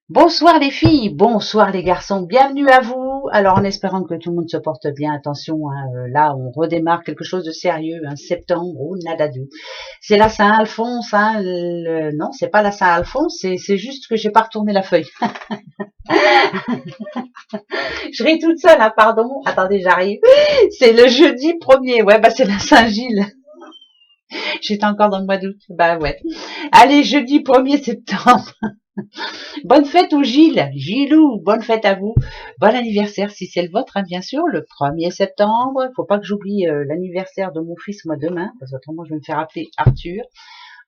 Bonsoir les filles, bonsoir les garçons, bienvenue à vous. Alors en espérant que tout le monde se porte bien, attention, hein, là on redémarre quelque chose de sérieux, hein, septembre, oh nadadou. C'est la Saint-Alphonse, hein, non c'est pas la Saint-Alphonse, c'est juste que j'ai pas retourné la feuille. Je ris toute seule, hein, pardon, attendez j'arrive. C'est le jeudi 1er, ouais bah c'est la Saint-Gilles. J'étais encore dans le mois d'août, bah ouais. Allez, jeudi 1er septembre. Bonne fête au Gilles, Gilou, bonne fête à vous. Bon anniversaire si c'est le vôtre, hein, bien sûr, le 1er septembre. Faut pas que j'oublie l'anniversaire de mon fils, moi, demain, parce qu'autrement je vais me faire appeler Arthur.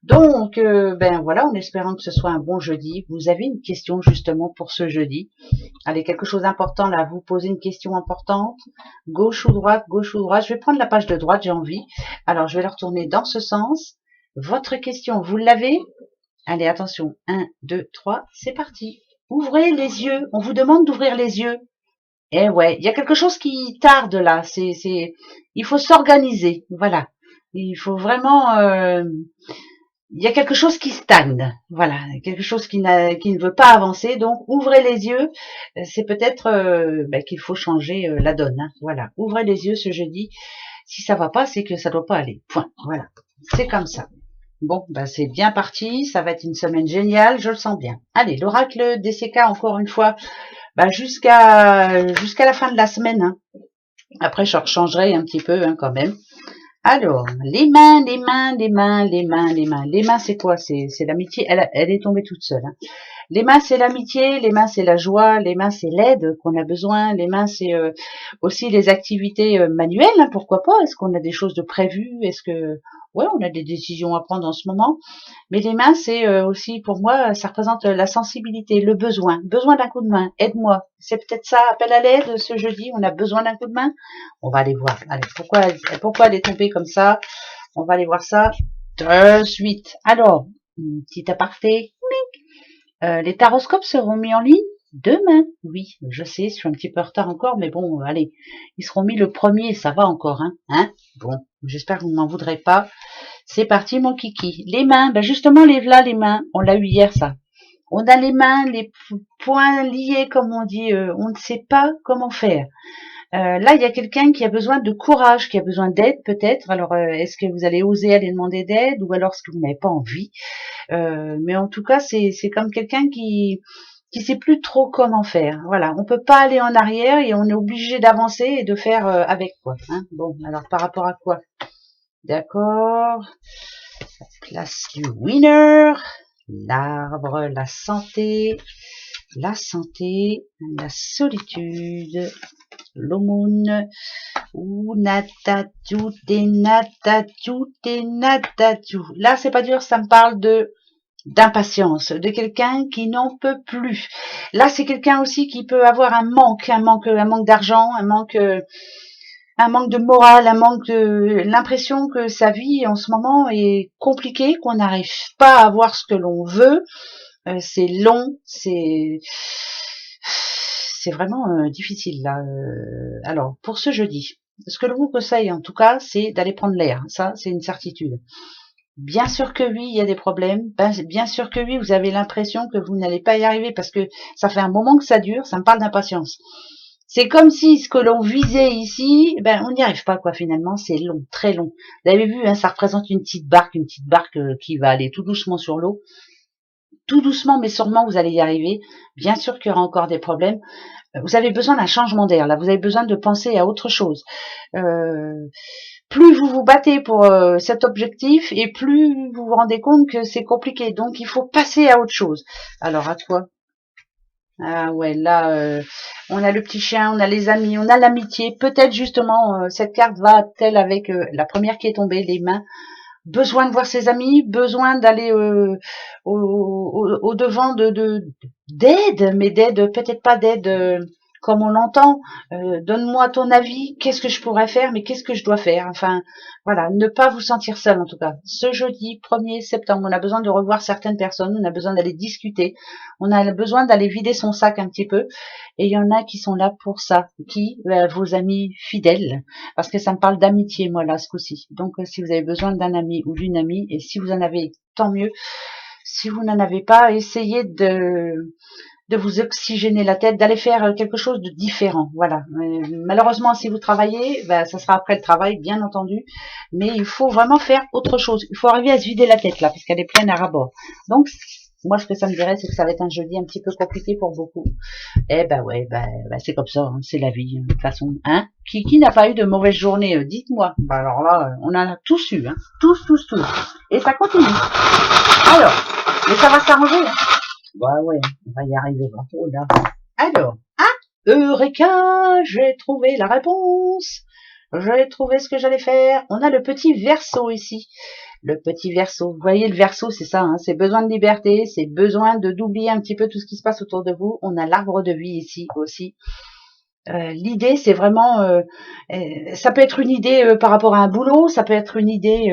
Donc, ben voilà, en espérant que ce soit un bon jeudi. Vous avez une question justement pour ce jeudi. Allez, quelque chose d'important là, vous posez une question importante. Gauche ou droite, gauche ou droite. Je vais prendre la page de droite, j'ai envie. Alors, je vais la retourner dans ce sens. Votre question, vous l'avez? Allez, attention. 1, 2, 3, c'est parti. Ouvrez les yeux. On vous demande d'ouvrir les yeux. Eh ouais, il y a quelque chose qui tarde là. Il faut s'organiser. Voilà. Il faut vraiment. Il y a quelque chose qui stagne. Voilà, quelque chose qui ne veut pas avancer. Donc, ouvrez les yeux. C'est peut-être qu'il faut changer la donne. Hein. Voilà. Ouvrez les yeux ce jeudi. Si ça va pas, c'est que ça doit pas aller. Point. Voilà. C'est comme ça. Bon, ben c'est bien parti, ça va être une semaine géniale, je le sens bien. Allez, l'oracle DCK encore une fois, jusqu'à la fin de la semaine. Hein. Après, je rechangerai un petit peu hein, quand même. Alors, les mains, les mains, les mains, les mains, les mains. Les mains, c'est quoi? C'est l'amitié. Elle est tombée toute seule. Hein. Les mains, c'est l'amitié, les mains, c'est la joie, les mains, c'est l'aide qu'on a besoin, les mains, c'est aussi les activités manuelles, hein, pourquoi pas? Est-ce qu'on a des choses de prévues? Est-ce que, ouais, on a des décisions à prendre en ce moment? Mais les mains, c'est aussi, pour moi, ça représente la sensibilité, le besoin d'un coup de main, aide-moi. C'est peut-être ça, appel à l'aide, ce jeudi, on a besoin d'un coup de main? On va aller voir. Allez, pourquoi elle est tombée comme ça? On va aller voir ça de suite. Alors, petit aparté. Les taroscopes seront mis en ligne demain. Oui, je sais, je suis un petit peu en retard encore, mais bon, allez, ils seront mis le 1er, ça va encore, hein. Bon, j'espère que vous ne m'en voudrez pas. C'est parti, mon kiki. Les mains, ben justement, les mains. On l'a eu hier, ça. On a les mains, les poings liés, comme on dit. On ne sait pas comment faire. Là, il y a quelqu'un qui a besoin de courage, qui a besoin d'aide peut-être. Alors, est-ce que vous allez oser aller demander d'aide ou alors est-ce que vous n'avez pas envie? Mais en tout cas, c'est comme quelqu'un qui sait plus trop comment faire. Voilà, on peut pas aller en arrière et on est obligé d'avancer et de faire avec quoi. Hein. Bon, alors par rapport à quoi? D'accord. Place du winner, l'arbre, la solitude, l'aumône, ou natatu. Là, c'est pas dur, ça me parle d'impatience, de quelqu'un qui n'en peut plus. Là, c'est quelqu'un aussi qui peut avoir un manque d'argent, un manque de morale, un manque de l'impression que sa vie en ce moment est compliquée, qu'on n'arrive pas à avoir ce que l'on veut. C'est long, c'est vraiment difficile là. Alors pour ce jeudi, ce que l'on vous conseille en tout cas, c'est d'aller prendre l'air. Ça, c'est une certitude. Bien sûr que oui, il y a des problèmes. Bien sûr que oui, vous avez l'impression que vous n'allez pas y arriver parce que ça fait un moment que ça dure. Ça me parle d'impatience. C'est comme si ce que l'on visait ici, on n'y arrive pas quoi finalement. C'est long, très long. Vous avez vu, hein, ça représente une petite barque qui va aller tout doucement sur l'eau. Tout doucement, mais sûrement, vous allez y arriver. Bien sûr qu'il y aura encore des problèmes. Vous avez besoin d'un changement d'air. Là, vous avez besoin de penser à autre chose. Plus vous vous battez pour cet objectif et plus vous vous rendez compte que c'est compliqué. Donc, il faut passer à autre chose. Alors, à toi. Ah ouais, là, on a le petit chien, on a les amis, on a l'amitié. Peut-être justement, cette carte va-t-elle avec la première qui est tombée, les mains. Besoin de voir ses amis, besoin d'aller au devant d'aide, mais d'aide, peut-être pas d'aide comme on l'entend. Donne-moi ton avis, qu'est-ce que je pourrais faire, mais qu'est-ce que je dois faire? Enfin, voilà, ne pas vous sentir seul en tout cas. Ce jeudi 1er septembre, on a besoin de revoir certaines personnes, on a besoin d'aller discuter, on a besoin d'aller vider son sac un petit peu, et il y en a qui sont là pour ça, vos amis fidèles, parce que ça me parle d'amitié moi là ce coup-ci. Donc si vous avez besoin d'un ami ou d'une amie, et si vous en avez, tant mieux. Si vous n'en avez pas, essayez de vous oxygéner la tête, d'aller faire quelque chose de différent. Voilà. Malheureusement, si vous travaillez, ben, ça sera après le travail, bien entendu. Mais il faut vraiment faire autre chose. Il faut arriver à se vider la tête là, parce qu'elle est pleine à ras-bord. Donc, moi, ce que ça me dirait, c'est que ça va être un jeudi un petit peu compliqué pour beaucoup. Eh ben ouais, c'est comme ça, hein, c'est la vie, de toute façon. Hein, qui n'a pas eu de mauvaise journée, dites-moi. Ben alors là, on en a tous eu, hein, tous. Et ça continue. Alors, mais ça va s'arranger. Bah ouais, on va y arriver. Oh là. Alors, Eureka, j'ai trouvé la réponse. J'ai trouvé ce que j'allais faire. On a le petit verso ici. Le petit verso. Vous voyez, le verso, c'est ça, hein, c'est besoin de liberté, c'est besoin d'oublier un petit peu tout ce qui se passe autour de vous. On a l'arbre de vie ici aussi. L'idée, c'est vraiment, ça peut être une idée par rapport à un boulot, ça peut être une idée,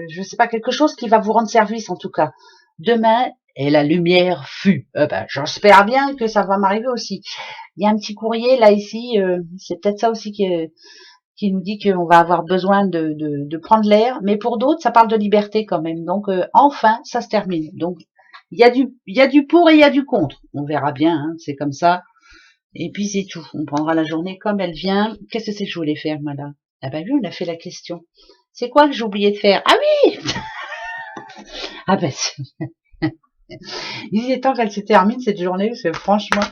je sais pas, quelque chose qui va vous rendre service en tout cas. Demain, et la lumière fut. J'espère bien que ça va m'arriver aussi. Il y a un petit courrier là ici, c'est peut-être ça aussi qui nous dit qu'on va avoir besoin de prendre l'air, mais pour d'autres, ça parle de liberté quand même. Donc enfin, ça se termine. Donc il y a du pour et il y a du contre. On verra bien, hein, c'est comme ça. Et puis c'est tout. On prendra la journée comme elle vient. Qu'est-ce que c'est que je voulais faire, moi là? Ah bah oui, on a fait la question. C'est quoi que j'ai oublié de faire? Ah oui. Ah ben, il est temps qu'elle se termine cette journée, parce que franchement,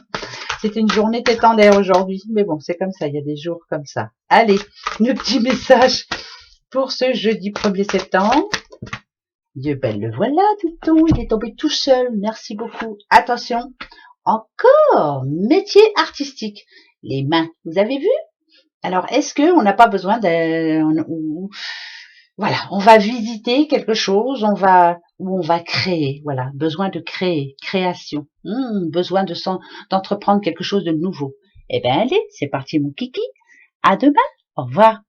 c'était une journée tétendère aujourd'hui. Mais bon, c'est comme ça, il y a des jours comme ça. Allez, le petit message pour ce jeudi 1er septembre. Ben le voilà, dit-on, il est tombé tout seul. Merci beaucoup. Attention, encore métier artistique. Les mains, vous avez vu? Alors, est-ce que on n'a pas besoin voilà, on va visiter quelque chose, on va créer, voilà, besoin de créer, création, besoin d'entreprendre quelque chose de nouveau. Eh ben allez, c'est parti mon kiki. À demain. Au revoir.